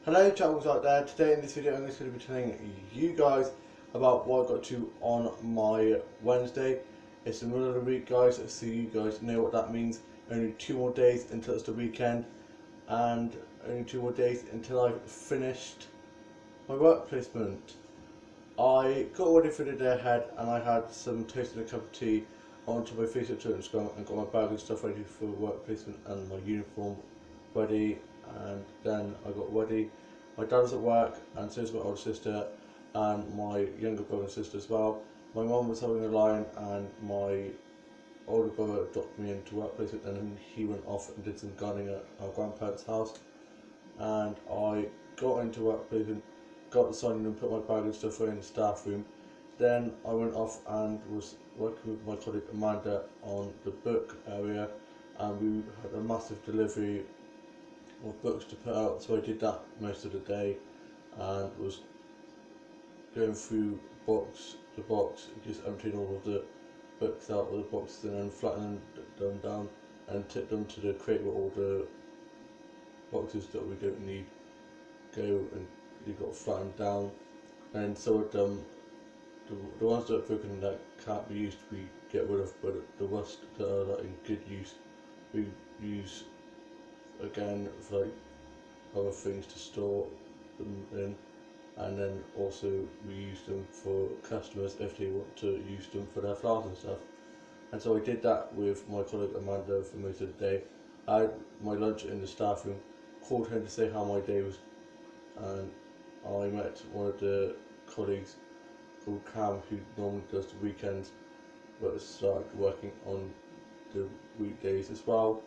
Hello channels out there, today in this video I'm just going to be telling you guys about what I got to on my Wednesday. It's the middle of the week guys, so you guys know what that means. Only 2 more days until it's the weekend and only 2 more days until I've finished my work placement. I got ready for the day ahead and I had some toast and a cup of tea onto my Facebook to Instagram and got my bag and stuff ready for work placement and my uniform ready, and then I got ready. My dad was at work and so was my older sister and my younger brother and sister as well. My mum was having a line and my older brother dropped me into work placement and then he went off and did some gardening at our grandparents' house, and I got into work placement, got the sign and put my bag and stuff away in the staff room. Then I went off and was working with my colleague Amanda on the book area, and we had a massive delivery of books to put out, so I did that most of the day and was going through the box, just emptying all of the books out of the boxes and then flattening them down and tip them to the crate where all the boxes that we don't need go, and you've got to flatten down. And so the ones that are broken that can't be used we get rid of, but the rest that are like in good use we use again for like other things to store them in, and then also we use them for customers if they want to use them for their flowers and stuff. And so I did that with my colleague Amanda for most of the day. I had my lunch in the staff room, called her to say how my day was, and I met one of the colleagues called Cam who normally does the weekends but started working on the weekdays as well,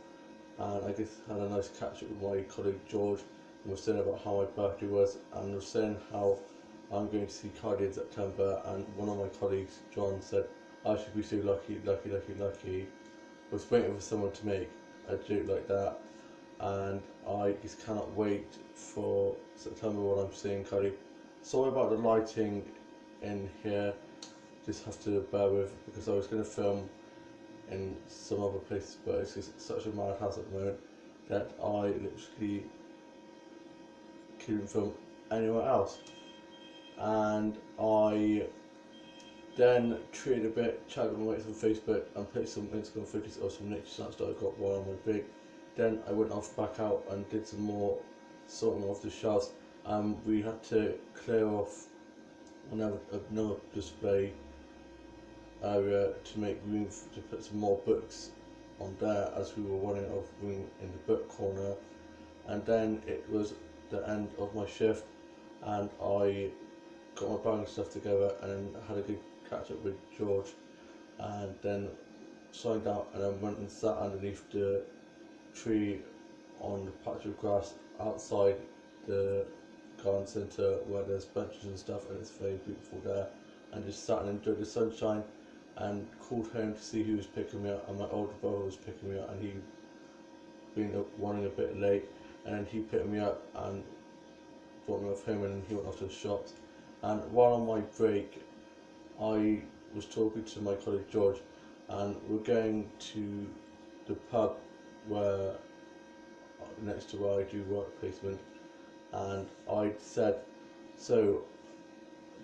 and I just had a nice catch up with my colleague George and was saying about how my birthday was, and was saying how I'm going to see Cardi in September, and one of my colleagues, John, said I should be so lucky. I was waiting for someone to make a joke like that, and I just cannot wait for September when I'm seeing Cardi. Sorry about the lighting in here, just have to bear with, because I was going to film in some other places, but it's just such a madhouse at the moment that I literally couldn't film anywhere else. And I then treated a bit, chatted with my mates on Facebook and put some Instagram photos of some nature snaps that I got while on my break. Then I went off back out and did some more sorting off the shelves. We had to clear off another display area to make room to put some more books on there, as we were running out of room in the book corner. And then it was the end of my shift and I got my bag and stuff together and then had a good catch up with George, and then signed out and then went and sat underneath the tree on the patch of grass outside the garden centre where there's benches and stuff and it's very beautiful there, and just sat and enjoyed the sunshine, and called home to see who was picking me up, and my older brother was picking me up and he'd been running a bit late, and then he picked me up and brought me off home, and then he went off to the shops. And while on my break I was talking to my colleague George, and we're going to the pub where next to where I do work placement, and I said, so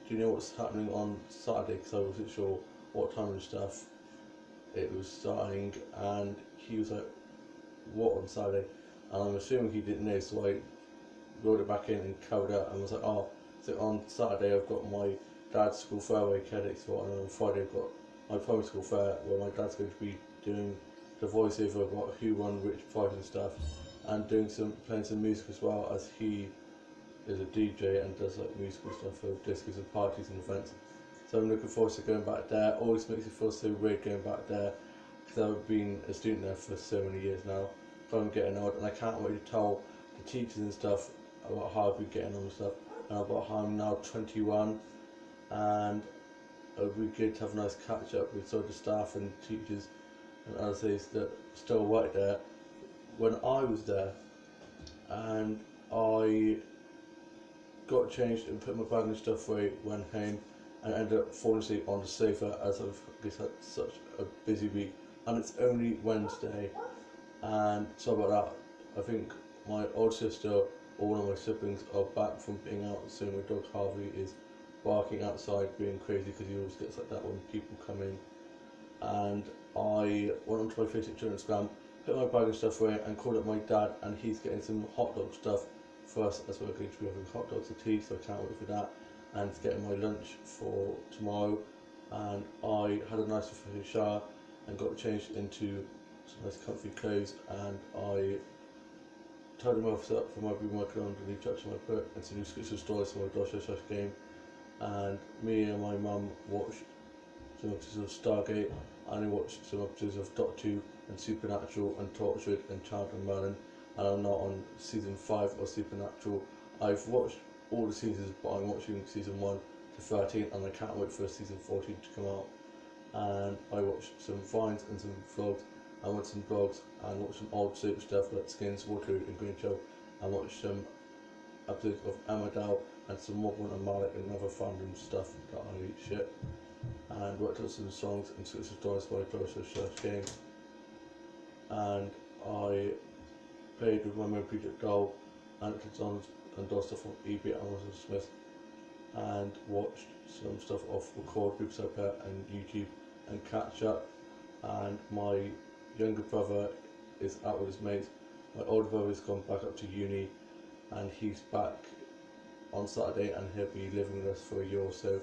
do you know what's happening on Saturday, because I wasn't sure what time and stuff it was starting, and he was like, what on Saturday? And I'm assuming he didn't know, so I wrote it back in and covered up and was like, oh, so on Saturday I've got my dad's school fair where Kedix for, and on Friday I've got my primary school fair where my dad's going to be doing the voiceover about who won which prize and stuff, and doing playing some music as well, as he is a DJ and does like musical stuff for discos and parties and events. So I'm looking forward to going back there. Always makes me feel so weird going back there, because I've been a student there for so many years now. So I'm getting old, and I can't wait to tell the teachers and stuff about how I've been getting on and stuff, and about how I'm now 21, and it would be good to have a nice catch up with sort of staff and teachers and other things that still work there when I was there. And I got changed and put my bag and stuff away, went home, and ended up falling asleep on the sofa, as I've just had such a busy week, and it's only Wednesday. And so about that, I think my old sister all of my siblings are back from being out, so my dog Harvey is barking outside, being crazy because he always gets like that when people come in. And I went onto my Facebook and Instagram, put my bag and stuff away, and called up my dad, and he's getting some hot dog stuff for us as we're going to be having hot dogs and tea, so I can't wait for that. And getting my lunch for tomorrow. And I had a nice refreshing shower and got changed into some nice comfy clothes, and I tidied my office up for my being working on the new chapter of my book and some new exclusive stories for my Gloucestershire game. And me and my mum watched some episodes of Stargate, and I watched some episodes of Doctor Who and Supernatural and Torchwood and Child and Merlin, and I'm not on season 5 of Supernatural. I've watched all the seasons, but I'm watching season 1 to 13, and I can't wait for season 14 to come out. And I watched some vines and some vlogs, and went some blogs, and watched some old soap stuff like Skins, Waterloo and Green Show, and watched some episodes of Emma Dow and some Morgan and Malik and other fandom stuff that I ship, and worked on some songs and some stories for my Gloucestershire game. And I played with my Mary Project doll and songs and doll stuff on eBay and Amazon Smith, and watched some stuff off Record, Books Up and YouTube and catch up. And my younger brother is out with his mates. My older brother has gone back up to uni, and he's back on Saturday, and he'll be living with us for a year or so.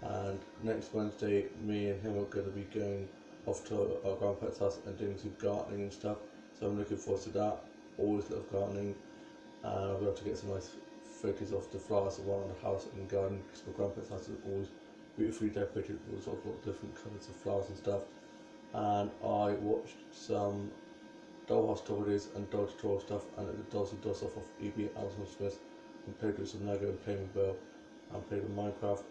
And next Wednesday, me and him are going to be going off to our grandparents' house and doing some gardening and stuff. So I'm looking forward to that. Always love gardening, and I'll be able to get some nice photos of the flowers around the house and the garden, because my grandparents' house is always beautifully decorated with all sorts of different colours of flowers and stuff. And I watched some dollhouse tour videos and dog tutorial stuff, and the dolls and doll stuff off eBay and Amazon Smith, and played with some Lego and Playmobil, and played with Minecraft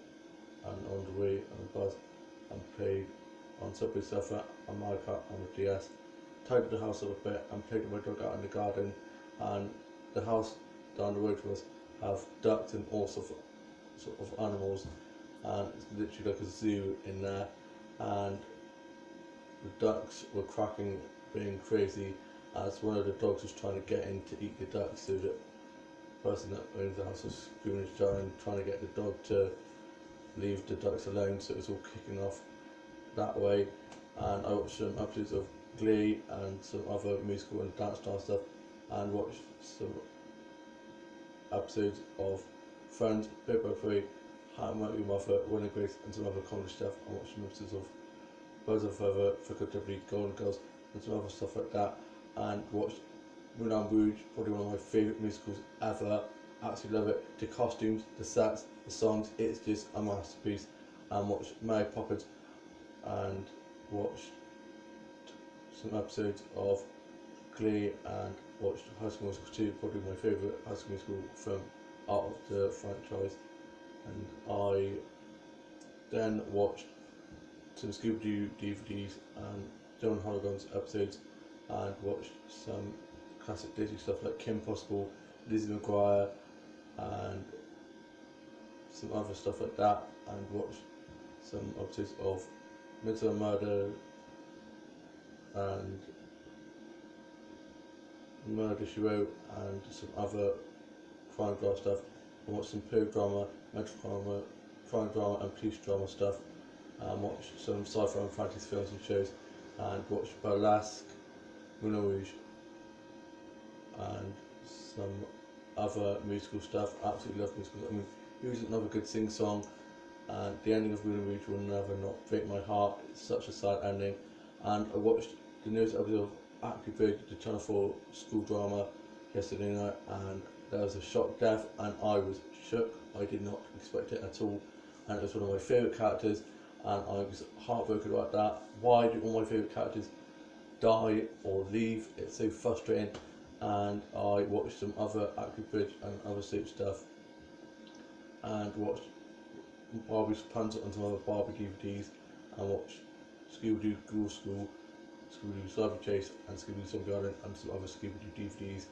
and on the Wii and the Buzz, and played on Subway Surfer and Mario Kart on the DS. Tidied the house up a bit and played with my dog out in the garden. And the house down the road from us have ducks and all sorts of animals, and it's literally like a zoo in there. And the ducks were cracking, being crazy, as one of the dogs was trying to get in to eat the ducks, so the person that owns the house was screaming and trying to get the dog to leave the ducks alone, so it was all kicking off that way. And I watched some episodes of Glee and some other musical and dance style stuff, and watched some episodes of Friends, Big Bang Theory, How I Met Your Mother, Will and Grace, and some other comedy stuff. I watched some episodes of Birds of Feather, Frequentably, Golden Girls, and some other stuff like that, and watched Moulin Rouge, probably one of my favourite musicals ever. Absolutely love it. The costumes, the sets, the songs, it's just a masterpiece. And watched Mary Poppins, and watched some episodes of Glee, and watched High School Musical 2, probably my favourite High School Musical film out of the franchise. And I then watched some Scooby-Doo DVDs and John Hologram's episodes, and watched some classic Disney stuff like Kim Possible, Lizzie McGuire, and some other stuff like that, and watched some episodes of Midsomer Murder and Murder She Wrote, and some other crime drama stuff. I watched some period drama, medical drama, crime drama and police drama stuff, and watched some sci-fi and fantasy films and shows, and watched Burlesque, Moulin Rouge, and some other musical stuff. Absolutely love musicals. I mean, Rouge is another good sing-song, and the ending of Moulin Rouge will never not break my heart. It's such a sad ending. And I watched the newest episode of Active Bridge, the Channel 4 school drama, yesterday night, and there was a shock death, and I was shook. I did not expect it at all, and it was one of my favourite characters, and I was heartbroken about that. Why do all my favourite characters die or leave? It's so frustrating. And I watched some other Active Bridge and other soap stuff, and watched Barbie's Puns and some other Barbie DVDs, and watched Scooby-Doo Ghoul School, Scooby-Doo Cyber Chase, and Scooby-Doo Zombie Garden, and some other Scooby-Doo DVDs.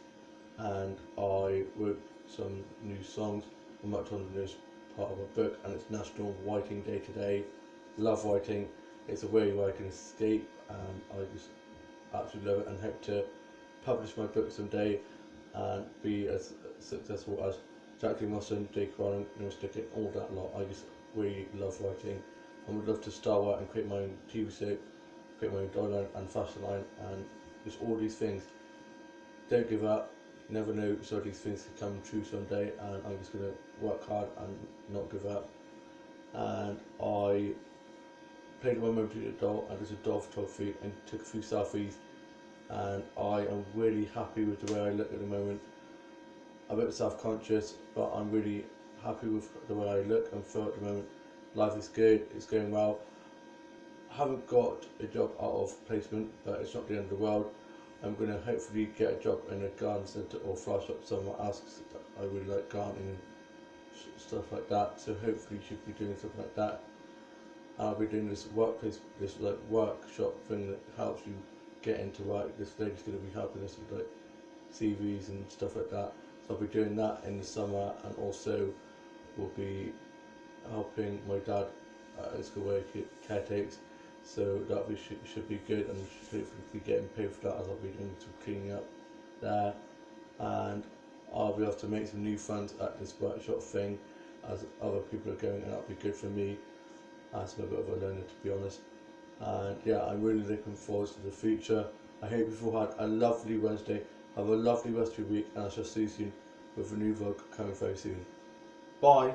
And I wrote some new songs. I'm worked on the newest part of a book, and it's National Writing Day today. Love writing. It's a way where I can escape, and I just absolutely love it, and hope to publish my book someday and be as successful as Jack Nicholson, J.K. Rowling, Stick It, all that lot. I just really love writing and would love to star out and create my own TV show, create my own doll line and fashion line, and just all these things. Don't give up. You never know, so these things can come true someday, and I'm just gonna work hard and not give up. And I played with my Mobility doll and there's a doll photography and took a few selfies, and I am really happy with the way I look at the moment. I'm a bit self-conscious, but I'm really happy with the way I look and feel at the moment. Life is good, it's going well. I haven't got a job out of placement, but it's not the end of the world. I'm going to hopefully get a job in a garden centre or flower shop somewhere else, because I really like gardening and stuff like that, so hopefully should be doing something like that. I'll be doing this workplace, this like workshop thing that helps you get into work. This lady's going to be helping us with like CVs and stuff like that. So I'll be doing that in the summer, and also will be helping my dad at his school where he caretakes. So that should be good, and should hopefully be getting paid for that, as I'll be doing some cleaning up there. And I'll be able to make some new friends at this workshop thing as other people are going, and that'll be good for me as I'm a bit of a learner, to be honest. And yeah, I'm really looking forward to the future. I hope you've all had a lovely Wednesday. Have a lovely rest of your week, and I shall see you soon with a new vlog coming very soon. Bye.